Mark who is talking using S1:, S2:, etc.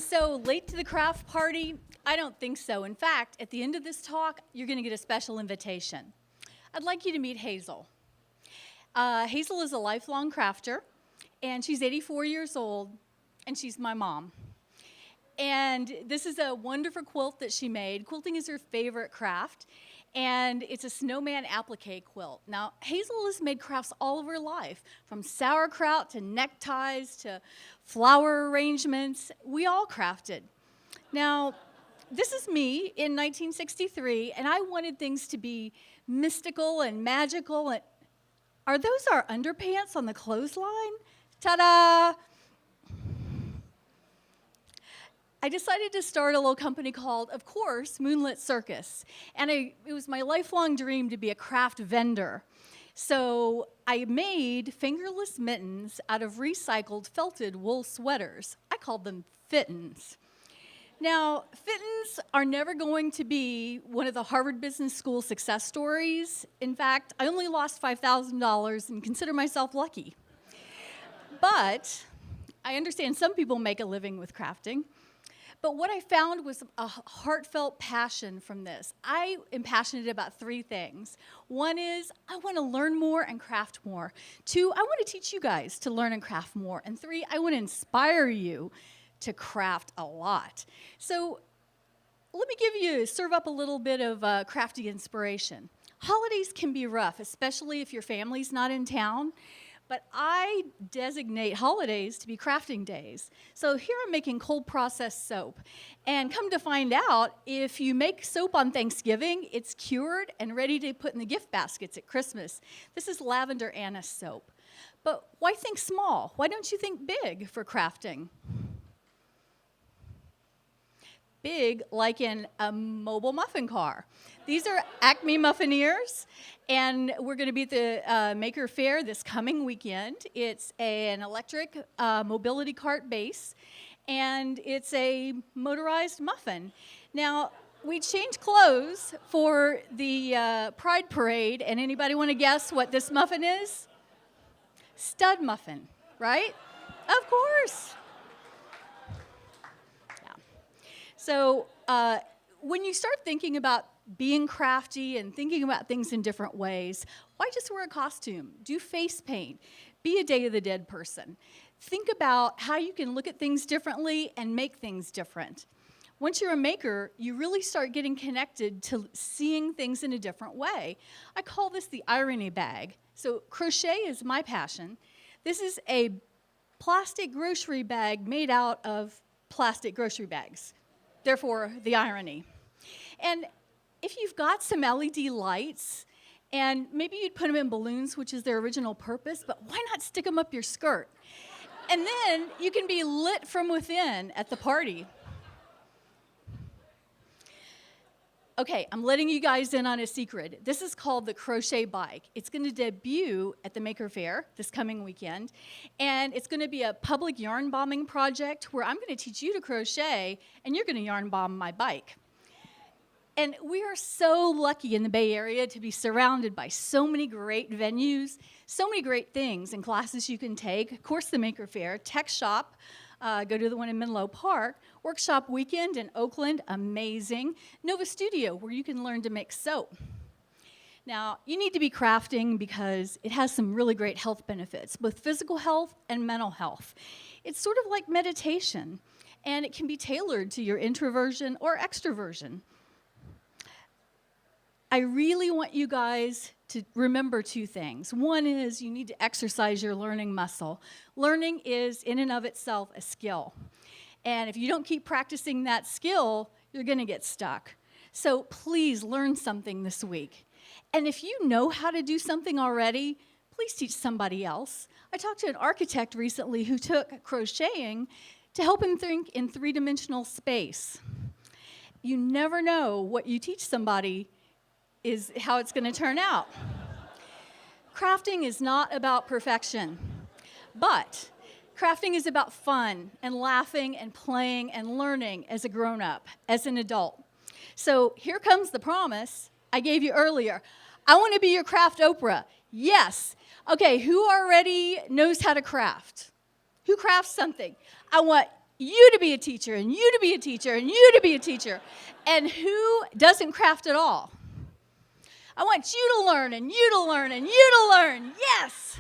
S1: So late to the craft party? I don't think so. In fact, at the end of this talk, you're going to get a special invitation. I'd like you to meet Hazel. Hazel is a lifelong crafter, and she's 84 years old, and she's my mom. And this is a wonderful quilt that she made. Quilting is her favorite craft, and it's a snowman applique quilt. Now, Hazel has made crafts all of her life, from sauerkraut to neckties to flower arrangements. We all crafted. Now, this is me in 1963, and I wanted things to be mystical and magical. And are those our underpants on the clothesline? Ta-da! I decided to start a little company called, of course, Moonlit Circus. And it was my lifelong dream to be a craft vendor. So I made fingerless mittens out of recycled felted wool sweaters. I called them fittins. Now, fittins are never going to be one of the Harvard Business School success stories. In fact, I only lost $5,000 and consider myself lucky. But I understand some people make a living with crafting. But what I found was a heartfelt passion from this. I am passionate about three things. One is I want to learn more and craft more. Two, I want to teach you guys to learn and craft more. And three, I want to inspire you to craft a lot. So let me serve up a little bit of crafty inspiration. Holidays can be rough, especially if your family's not in town. But I designate holidays to be crafting days. So here I'm making cold processed soap. And come to find out, if you make soap on Thanksgiving, it's cured and ready to put in the gift baskets at Christmas. This is lavender anise soap. But why think small? Why don't you think big for crafting? Big, like in a mobile muffin car. These are Acme muffineers, and we're going to be at the Maker Faire this coming weekend. It's an electric mobility cart base, and it's a motorized muffin. Now, we changed clothes for the Pride Parade, and anybody want to guess what this muffin is? Stud muffin, right? Of course. So when you start thinking about being crafty and thinking about things in different ways, why just wear a costume? Do face paint. Be a Day of the Dead person. Think about how you can look at things differently and make things different. Once you're a maker, you really start getting connected to seeing things in a different way. I call this the irony bag. So crochet is my passion. This is a plastic grocery bag made out of plastic grocery bags. Therefore, the irony. And if you've got some LED lights, and maybe you'd put them in balloons, which is their original purpose, but why not stick them up your skirt? And then you can be lit from within at the party. Okay, I'm letting you guys in on a secret. This is called the Crochet Bike. It's going to debut at the Maker Faire this coming weekend, and it's going to be a public yarn bombing project where I'm going to teach you to crochet, and you're going to yarn bomb my bike. And we are so lucky in the Bay Area to be surrounded by so many great venues, so many great things and classes you can take. Of course, the Maker Faire, Tech Shop, go to the one in Menlo Park. Workshop Weekend in Oakland, amazing. Nova Studio, where you can learn to make soap. Now, you need to be crafting because it has some really great health benefits, both physical health and mental health. It's sort of like meditation, and it can be tailored to your introversion or extroversion. I really want you guys to remember two things. One is you need to exercise your learning muscle. Learning is, in and of itself, a skill. And if you don't keep practicing that skill, you're going to get stuck. So please learn something this week. And if you know how to do something already, please teach somebody else. I talked to an architect recently who took crocheting to help him think in three-dimensional space. You never know what you teach somebody is how it's going to turn out. Crafting is not about perfection, but crafting is about fun and laughing and playing and learning as a grown-up, as an adult. So here comes the promise I gave you earlier. I want to be your craft Oprah. Yes. Okay, who already knows how to craft? Who crafts something? I want you to be a teacher, and you to be a teacher, and you to be a teacher. And who doesn't craft at all? I want you to learn, and you to learn, and you to learn. Yes!